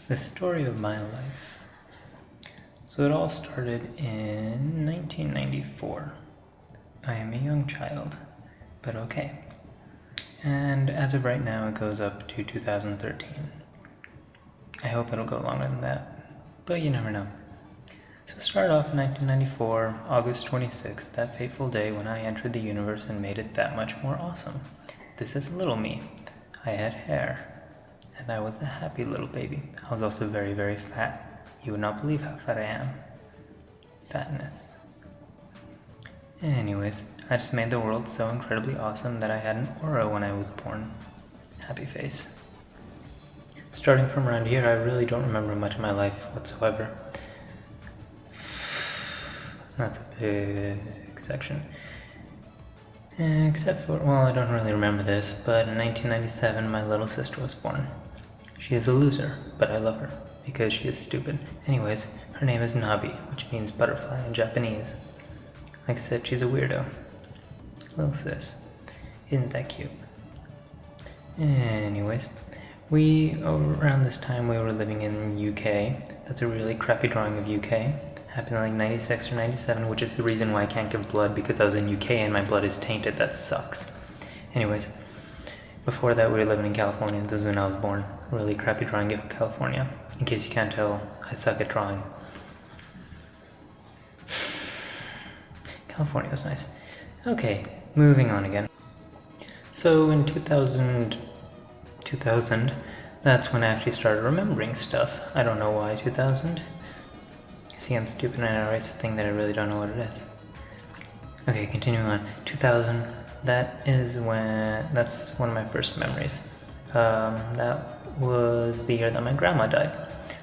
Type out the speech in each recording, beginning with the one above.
The story of my life. So it all started in 1994. I am a young child, but okay. And as of right now, it goes up to 2013. I hope it'll go longer than that, but you never know. So start off in 1994, August 26th, that fateful day when I entered the universe and made it that much more awesome. This is little me. I had hair. And I was a happy little baby. I was also very, very fat. You would not believe how fat I am. Fatness. Anyways, I just made the world so incredibly awesome that I had an aura when I was born. Happy face. Starting from around here, I really don't remember much of my life whatsoever. That's a big section. Except for, well, I don't really remember this, but in 1997 my little sister was born. She is a loser, but I love her, because she is stupid. Anyways, her name is Nabi, which means butterfly in Japanese. Like I said, she's a weirdo. Little sis. Isn't that cute? Anyways, around this time we were living in UK. That's a really crappy drawing of UK. Happened in like 96 or 97, which is the reason why I can't give blood, because I was in UK and my blood is tainted. That sucks. Anyways, before that we were living in California. This is when I was born. Really crappy drawing of California. In case you can't tell, I suck at drawing. California was nice. Okay, moving on again. So in 2000, that's when I actually started remembering stuff. I don't know why 2000. See, I'm stupid and I erase a thing that I really don't know what it is. Okay, continuing on. 2000, that's one of my first memories. That was the year that my grandma died.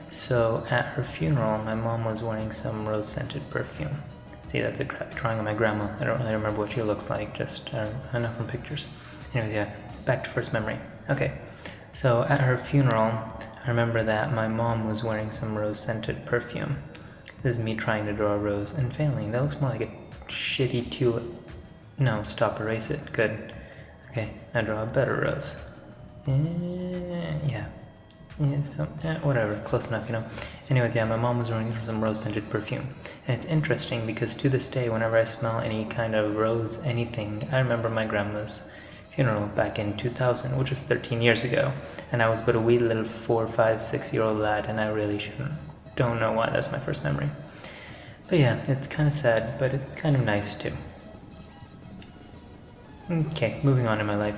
So at her funeral, my mom was wearing some rose-scented perfume. See, that's a crappy drawing of my grandma. I don't really remember what she looks like, just I know from pictures. Anyways, yeah, back to first memory. Okay, so at her funeral, I remember that my mom was wearing some rose-scented perfume. This is me trying to draw a rose and failing. That looks more like a shitty tulip. No, stop, erase it. Good. Okay, now draw a better rose. Yeah, whatever, close enough, you know. Anyways, yeah, my mom was wearing some rose-scented perfume. And it's interesting because to this day, whenever I smell any kind of rose, anything, I remember my grandma's funeral back in 2000, which was 13 years ago. And I was but a wee little 4, 5, 6-year-old lad, and I really don't know why that's my first memory. But yeah, it's kind of sad, but it's kind of nice too. Okay, moving on in my life.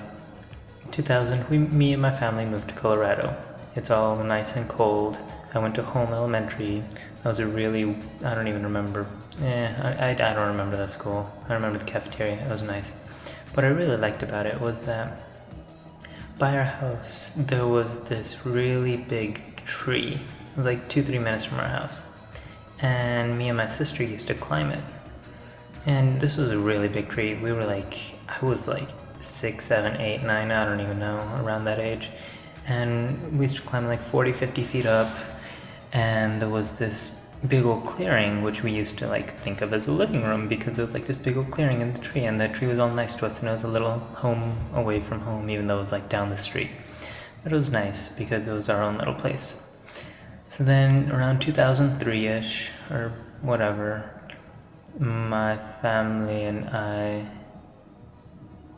2000, me and my family moved to Colorado. It's all nice and cold. I went to Home Elementary. That was a really, I don't even remember. I don't remember that school. I remember the cafeteria. It was nice. What I really liked about it was that by our house, there was this really big tree. It was like 2-3 minutes from our house. And me and my sister used to climb it. And this was a really big tree. I was like 6, 7, 8, 9, I don't even know, around that age. And we used to climb like 40, 50 feet up. And there was this big old clearing, which we used to like think of as a living room, because there was like this big old clearing in the tree, and the tree was all nice to us, and it was a little home away from home, even though it was like down the street. But it was nice because it was our own little place. So then around 2003-ish, or whatever, my family and I...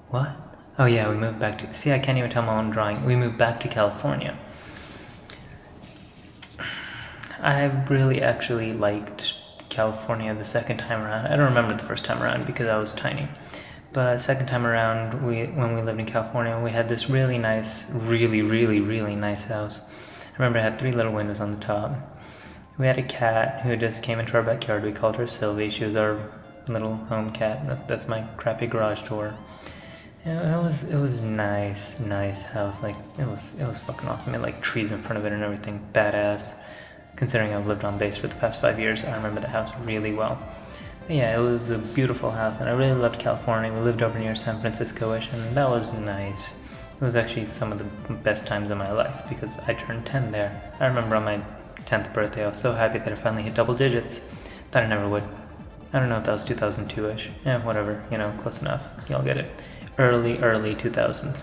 What? Oh yeah, we moved back to... See, I can't even tell my own drawing. We moved back to California. I really actually liked California the second time around. I don't remember the first time around because I was tiny. But second time around, when we lived in California, we had this really nice, really, really, really nice house. I remember it had 3 little windows on the top. We had a cat who just came into our backyard. We called her Sylvie. She was our little home cat. That's my crappy garage door. It was a nice house. Like it was fucking awesome. It had like trees in front of it and everything. Badass. Considering I've lived on base for the past 5 years, I remember the house really well. But yeah, it was a beautiful house, and I really loved California. We lived over near San Francisco-ish, and that was nice. It was actually some of the best times of my life because I turned 10 there. I remember on my 10th birthday, I was so happy that I finally hit double digits. Thought I never would. I don't know if that was 2002-ish. Whatever, you know, close enough. Y'all get it. Early 2000s.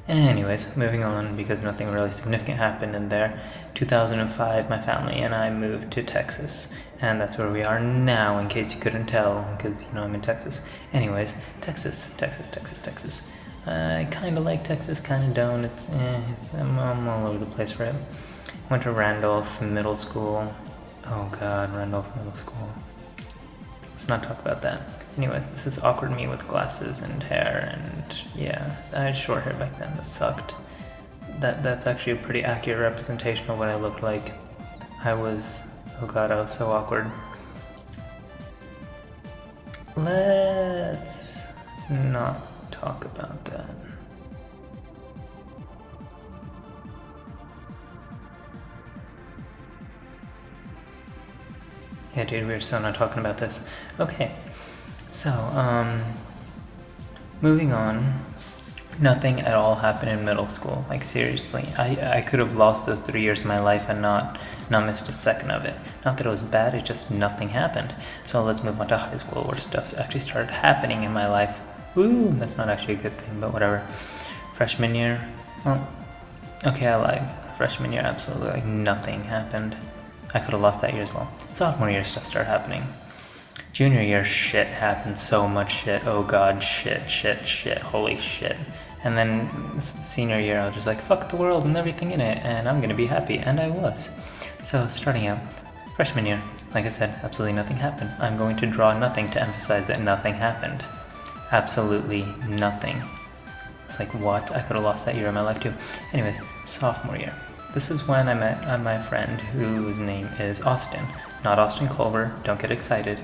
Anyways, moving on because nothing really significant happened in there. 2005, my family and I moved to Texas, and that's where we are now, in case you couldn't tell, because, I'm in Texas. Anyways, Texas. I kind of like Texas, kind of don't. I'm all over the place for it. Went to Randolph Middle School. Oh God, Randolph Middle School. Let's not talk about that. Anyways, this is awkward me with glasses and hair, and yeah, I had short hair back then. That sucked. That's actually a pretty accurate representation of what I looked like. Oh God, I was so awkward. Let's not talk about that. Yeah, dude, we're still not talking about this. Okay, so, moving on. Nothing at all happened in middle school. Like, seriously, I could have lost those 3 years of my life and not missed a second of it. Not that it was bad, it just nothing happened. So let's move on to high school, where stuff actually started happening in my life. Woo, that's not actually a good thing, but whatever. Freshman year, well, okay, I lied. Freshman year, absolutely, like, nothing happened. I could have lost that year as well. Sophomore year, stuff started happening. Junior year, shit happened, so much shit. Oh God, shit, holy shit. And then senior year, I was just like, fuck the world and everything in it, and I'm gonna be happy, and I was. So starting out, freshman year, like I said, absolutely nothing happened. I'm going to draw nothing to emphasize that nothing happened. Absolutely nothing. It's like, what? I could have lost that year of my life too. Anyways, sophomore year. This is when I met my friend whose name is Austin. Not Austin Culver, don't get excited.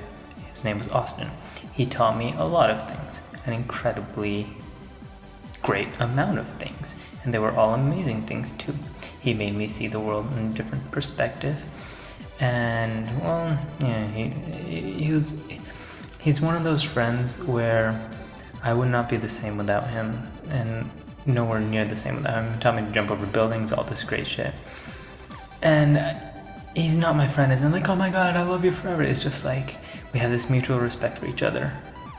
His name was Austin. He taught me a lot of things, an incredibly great amount of things, and they were all amazing things too. He made me see the world in a different perspective, and well, yeah, he's one of those friends where I would not be the same without him, and nowhere near the same without him. He taught me to jump over buildings, all this great shit. And he's not my friend as in like, oh my God, I love you forever. It's just like, we have this mutual respect for each other,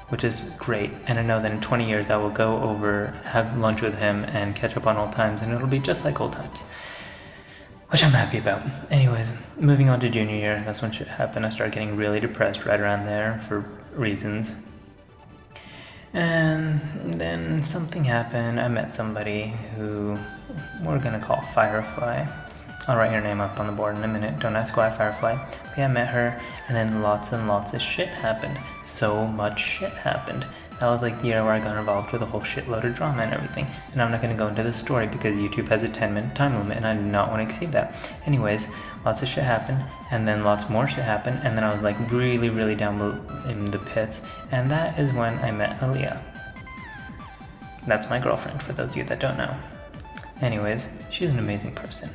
which is great. And I know that in 20 years I will go over, have lunch with him, and catch up on old times, and it'll be just like old times, which I'm happy about. Anyways, moving on to junior year, that's when shit happened. I started getting really depressed right around there for reasons. And then something happened. I met somebody who we're gonna call Firefly. I'll write her name up on the board in a minute. Don't ask why Firefly. But yeah, I met her, and then lots and lots of shit happened. So much shit happened. That was like the year where I got involved with a whole shitload of drama and everything. And I'm not going to go into the story because YouTube has a 10-minute time limit, and I do not want to exceed that. Anyways, lots of shit happened, and then lots more shit happened, and then I was like really, really down in the pits. And that is when I met Aaliyah. That's my girlfriend, for those of you that don't know. Anyways, she's an amazing person.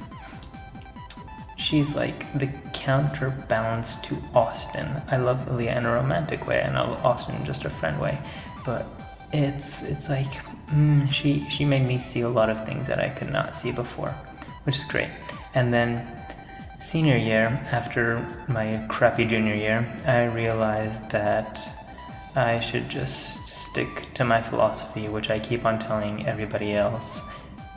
She's like the counterbalance to Austin. I love Aaliyah in a romantic way, and I love Austin in just a friend way. But it's like, she made me see a lot of things that I could not see before, which is great. And then senior year, after my crappy junior year, I realized that I should just stick to my philosophy, which I keep on telling everybody else.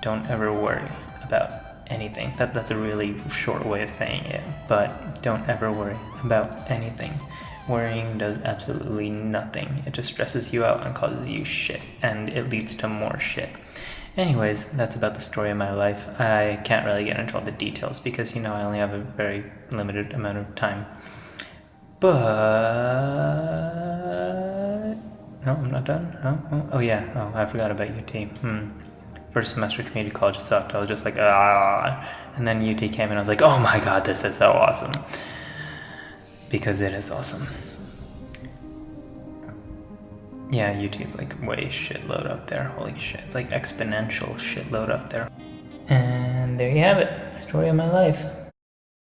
Don't ever worry about anything. That's a really short way of saying it, but don't ever worry about anything. Worrying does absolutely nothing. It just stresses you out and causes you shit, and it leads to more shit. Anyways, that's about the story of my life. I can't really get into all the details because, I only have a very limited amount of time. But no, I'm not done. Oh yeah. I forgot about UT. First semester community college sucked. I was just like, and then UT came and I was like, oh my God, this is so awesome. Because it is awesome. Yeah, UT is like way shitload up there. Holy shit, it's like exponential shitload up there. And there you have it, story of my life.